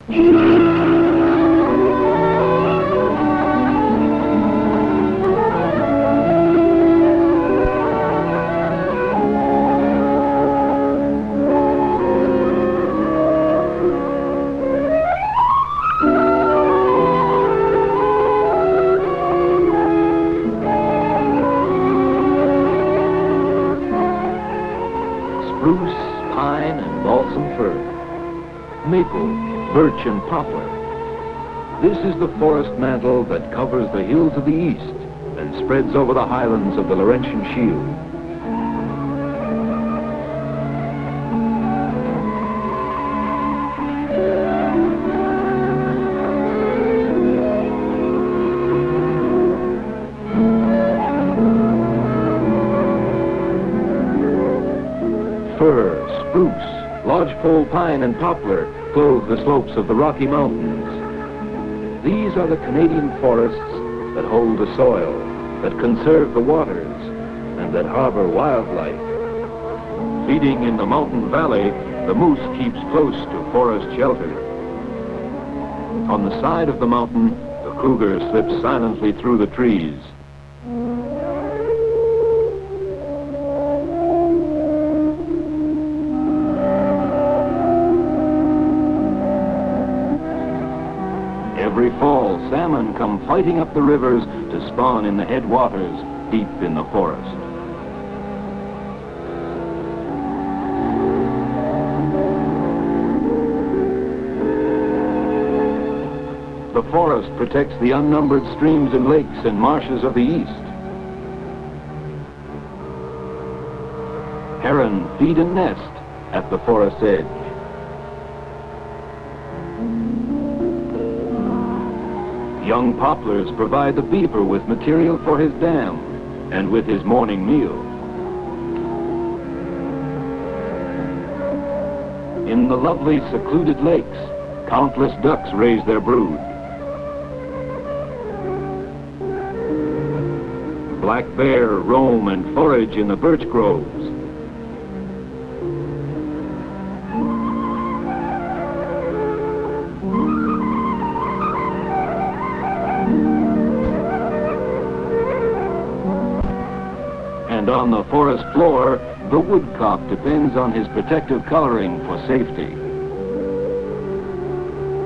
Spruce, pine, and balsam fir, maple, birch, and poplar. This is the forest mantle that covers the hills of the east and spreads over the highlands of the Laurentian Shield. Fir, spruce, lodgepole pine, and poplar clothe the slopes of the Rocky Mountains. These are the Canadian forests that hold the soil, that conserve the waters, and that harbor wildlife. Feeding in the mountain valley, the moose keeps close to forest shelter. On the side of the mountain, the cougar slips silently through the trees. Every fall, salmon come fighting up the rivers to spawn in the headwaters deep in the forest. The forest protects the unnumbered streams and lakes and marshes of the east. Heron feed and nest at the forest's edge. Young poplars provide the beaver with material for his dam and with his morning meal. In the lovely secluded lakes, countless ducks raise their brood. Black bear roam and forage in the birch groves. And on the forest floor, the woodcock depends on his protective coloring for safety.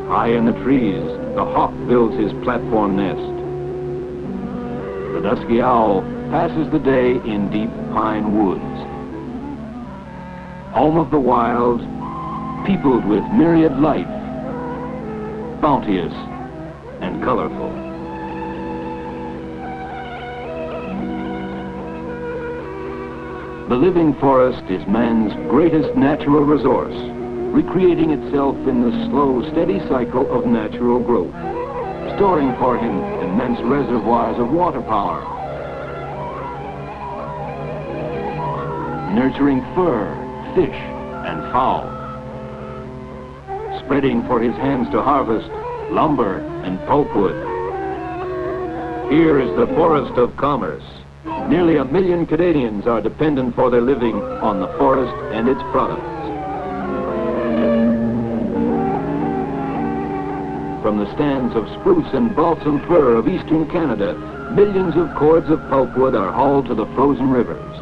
High in the trees, the hawk builds his platform nest. The dusky owl passes the day in deep pine woods. Home of the wild, peopled with myriad life, bounteous and colorful. The living forest is man's greatest natural resource, recreating itself in the slow, steady cycle of natural growth, storing for him immense reservoirs of water power, nurturing fur, fish, and fowl, spreading for his hands to harvest lumber and pulpwood. Here is the forest of commerce. Nearly 1 million Canadians are dependent for their living on the forest and its products. From the stands of spruce and balsam fir of eastern Canada, millions of cords of pulpwood are hauled to the frozen rivers,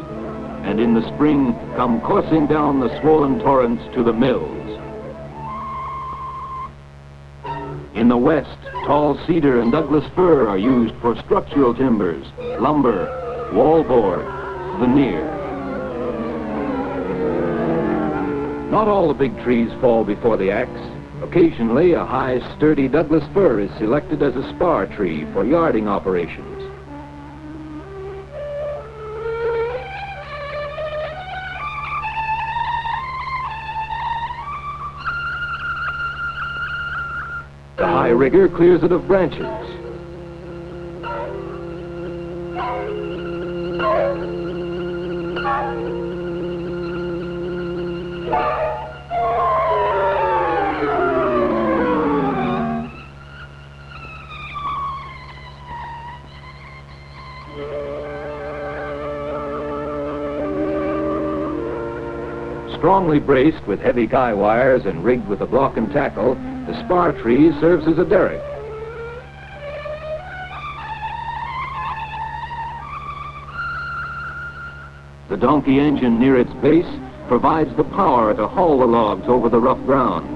and in the spring come coursing down the swollen torrents to the mills. In the west, tall cedar and Douglas fir are used for structural timbers, lumber, wallboard, veneer. Not all the big trees fall before the axe. Occasionally, a high, sturdy Douglas fir is selected as a spar tree for yarding operations. The high rigger clears it of branches. Strongly braced with heavy guy wires and rigged with a block and tackle, The spar tree serves as a derrick. The donkey engine near its base provides the power to haul the logs over the rough ground.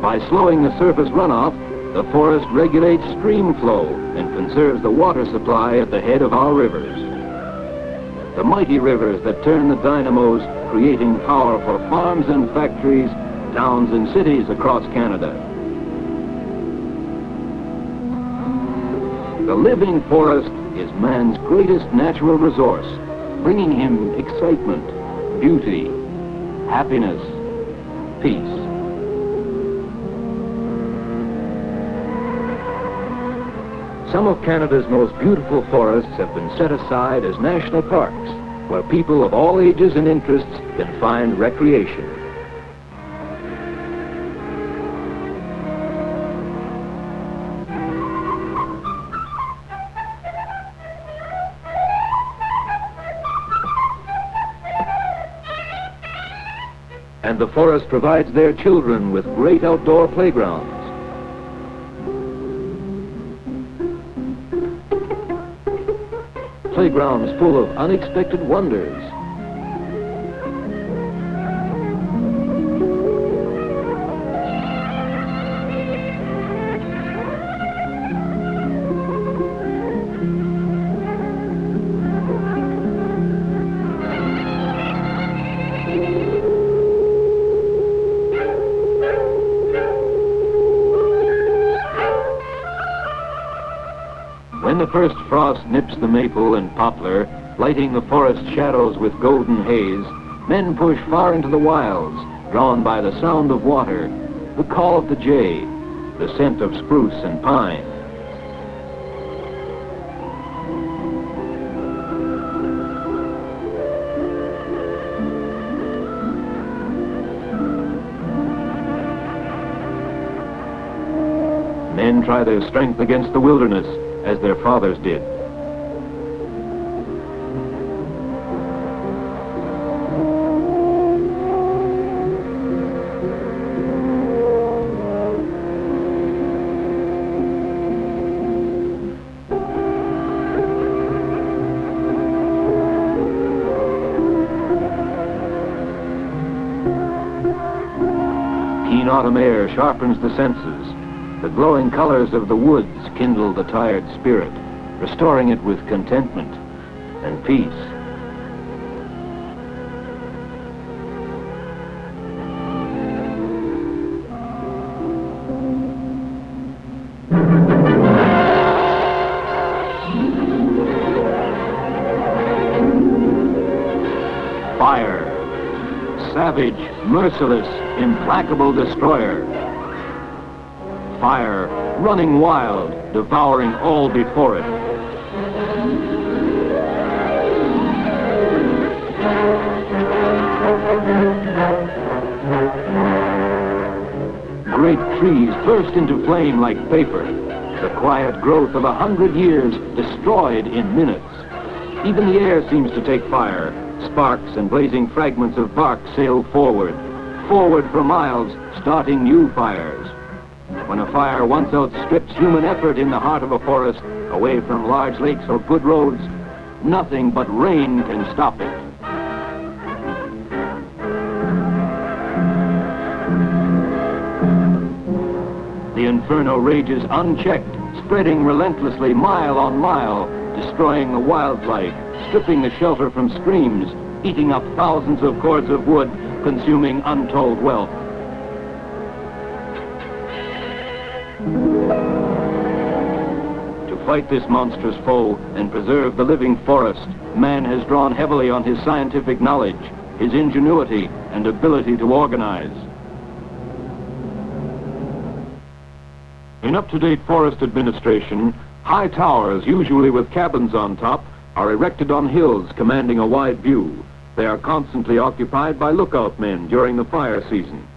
By slowing the surface runoff, the forest regulates stream flow and conserves the water supply at the head of our rivers. The mighty rivers that turn the dynamos, creating power for farms and factories, towns and cities across Canada. The living forest is man's greatest natural resource, bringing him excitement, beauty, happiness, peace. Some of Canada's most beautiful forests have been set aside as national parks, where people of all ages and interests can find recreation. And the forest provides their children with great outdoor playgrounds. Playgrounds full of unexpected wonders. When the first frost nips the maple and poplar, lighting the forest shadows with golden haze, men push far into the wilds, drawn by the sound of water, the call of the jay, the scent of spruce and pine. Men try their strength against the wilderness, as their fathers did. Keen autumn air sharpens the senses. The glowing colors of the woods kindle the tired spirit, restoring it with contentment and peace. Fire, savage, merciless, implacable destroyer. Fire, running wild, devouring all before it. Great trees burst into flame like paper. The quiet growth of 100 years destroyed in minutes. Even the air seems to take fire. Sparks and blazing fragments of bark sail forward for miles, starting new fires. When a fire once outstrips human effort in the heart of a forest, away from large lakes or good roads, nothing but rain can stop it. The inferno rages unchecked, spreading relentlessly mile on mile, destroying the wildlife, stripping the shelter from streams, eating up thousands of cords of wood, consuming untold wealth. To fight this monstrous foe and preserve the living forest, man has drawn heavily on his scientific knowledge, his ingenuity, and ability to organize. In up-to-date forest administration, high towers, usually with cabins on top, are erected on hills commanding a wide view. They are constantly occupied by lookout men during the fire season.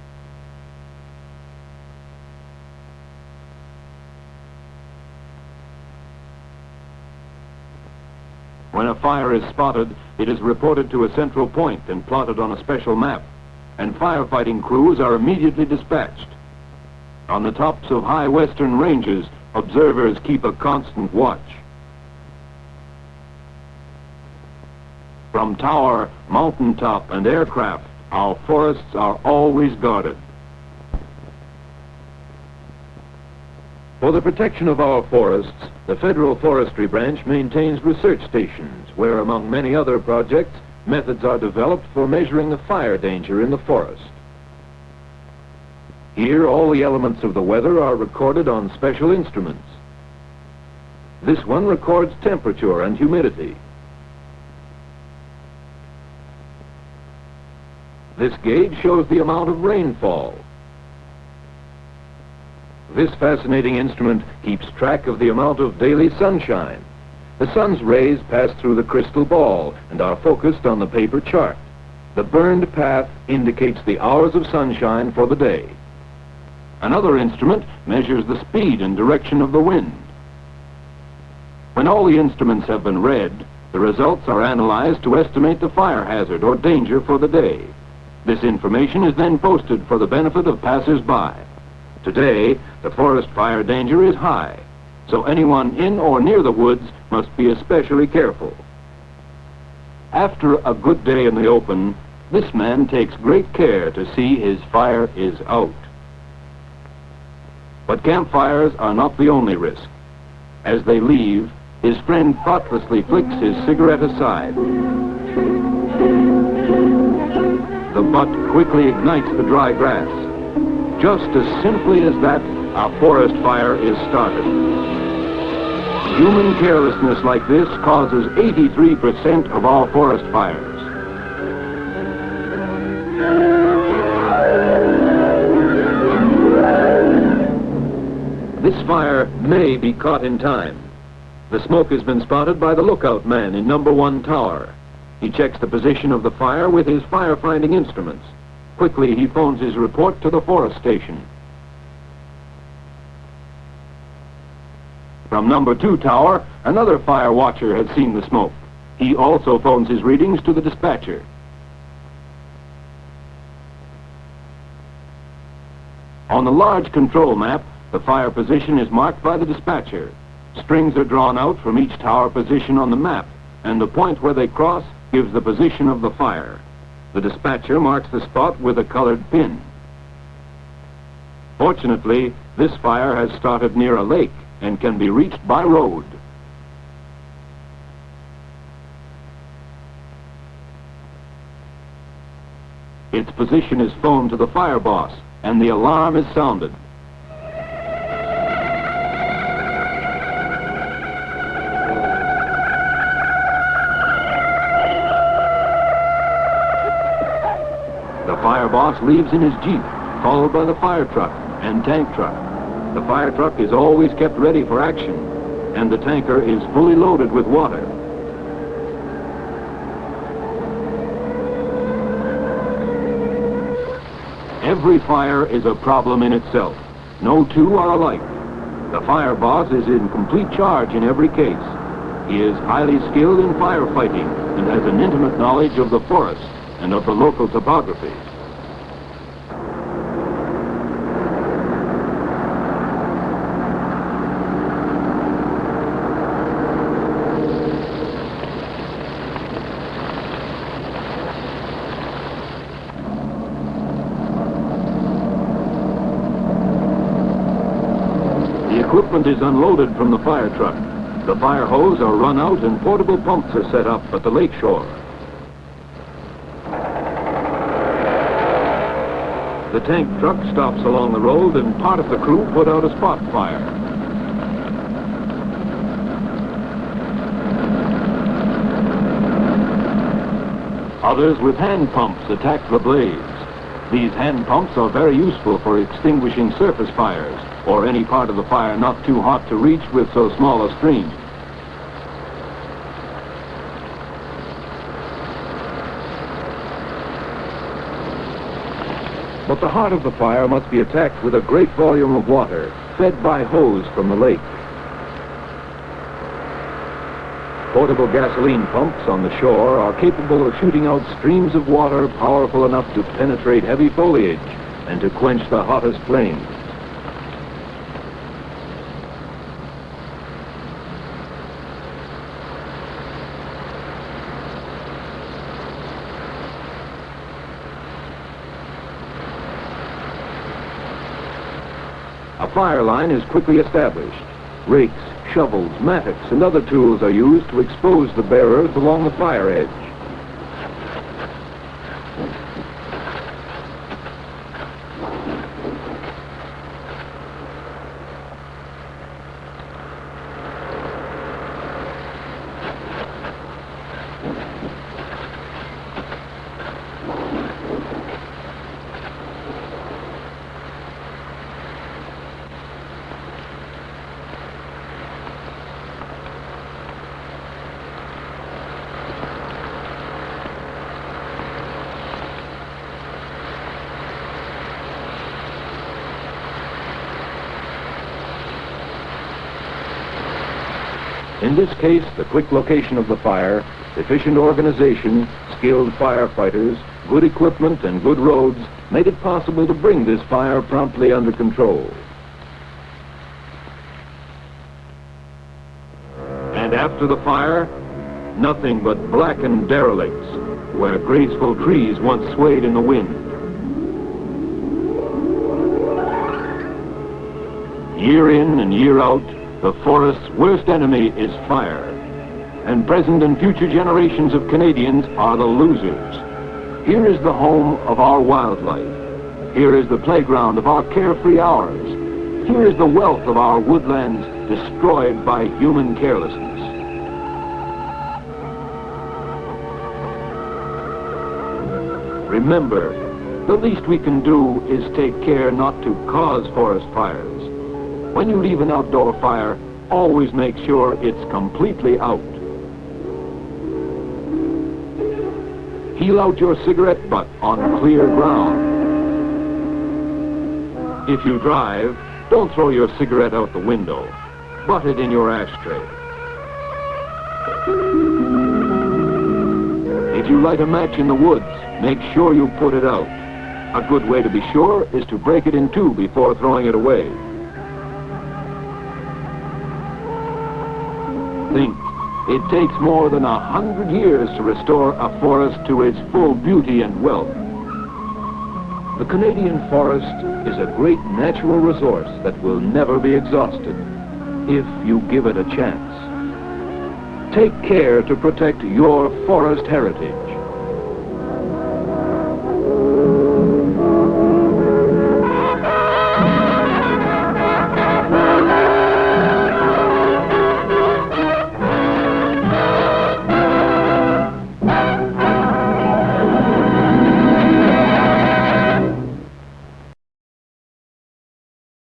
When a fire is spotted, it is reported to a central point and plotted on a special map, and firefighting crews are immediately dispatched. On the tops of high western ranges, observers keep a constant watch. From tower, mountaintop, and aircraft, our forests are always guarded. For the protection of our forests, the Federal Forestry Branch maintains research stations where, among many other projects, methods are developed for measuring the fire danger in the forest. Here, all the elements of the weather are recorded on special instruments. This one records temperature and humidity. This gauge shows the amount of rainfall. This fascinating instrument keeps track of the amount of daily sunshine. The sun's rays pass through the crystal ball and are focused on the paper chart. The burned path indicates the hours of sunshine for the day. Another instrument measures the speed and direction of the wind. When all the instruments have been read, the results are analyzed to estimate the fire hazard or danger for the day. This information is then posted for the benefit of passers-by. Today, the forest fire danger is high, so anyone in or near the woods must be especially careful. After a good day in the open, this man takes great care to see his fire is out. But campfires are not the only risk. As they leave, his friend thoughtlessly flicks his cigarette aside. The butt quickly ignites the dry grass. Just as simply as that, a forest fire is started. Human carelessness like this causes 83% of all forest fires. This fire may be caught in time. The smoke has been spotted by the lookout man in number 1 tower. He checks the position of the fire with his firefighting instruments. Quickly, he phones his report to the forest station. From number 2 tower, another fire watcher has seen the smoke. He also phones his readings to the dispatcher. On the large control map, the fire position is marked by the dispatcher. Strings are drawn out from each tower position on the map, and the point where they cross gives the position of the fire. The dispatcher marks the spot with a colored pin. Fortunately, this fire has started near a lake and can be reached by road. Its position is phoned to the fire boss, and the alarm is sounded. The fire boss leaves in his jeep, followed by the fire truck and tank truck. The fire truck is always kept ready for action, and the tanker is fully loaded with water. Every fire is a problem in itself. No two are alike. The fire boss is in complete charge in every case. He is highly skilled in firefighting and has an intimate knowledge of the forest and of the local topography. The equipment is unloaded from the fire truck. The fire hose are run out and portable pumps are set up at the lake shore. The tank truck stops along the road and part of the crew put out a spot fire. Others with hand pumps attack the blaze. These hand pumps are very useful for extinguishing surface fires or any part of the fire not too hot to reach with so small a stream. But the heart of the fire must be attacked with a great volume of water, fed by hose from the lake. Portable gasoline pumps on the shore are capable of shooting out streams of water powerful enough to penetrate heavy foliage and to quench the hottest flames. A fire line is quickly established. Rakes, shovels, mattocks, and other tools are used to expose the bearers along the fire edge. In this case, the quick location of the fire, efficient organization, skilled firefighters, good equipment, and good roads made it possible to bring this fire promptly under control. And after the fire, nothing but blackened derelicts, where graceful trees once swayed in the wind. Year in and year out, the forest's worst enemy is fire, and present and future generations of Canadians are the losers. Here is the home of our wildlife. Here is the playground of our carefree hours. Here is the wealth of our woodlands destroyed by human carelessness. Remember, the least we can do is take care not to cause forest fires. When you leave an outdoor fire, always make sure it's completely out. Heel out your cigarette butt on clear ground. If you drive, don't throw your cigarette out the window. Butt it in your ashtray. If you light a match in the woods, make sure you put it out. A good way to be sure is to break it in two before throwing it away. Think, it takes more than 100 years to restore a forest to its full beauty and wealth. The Canadian forest is a great natural resource that will never be exhausted if you give it a chance. Take care to protect your forest heritage.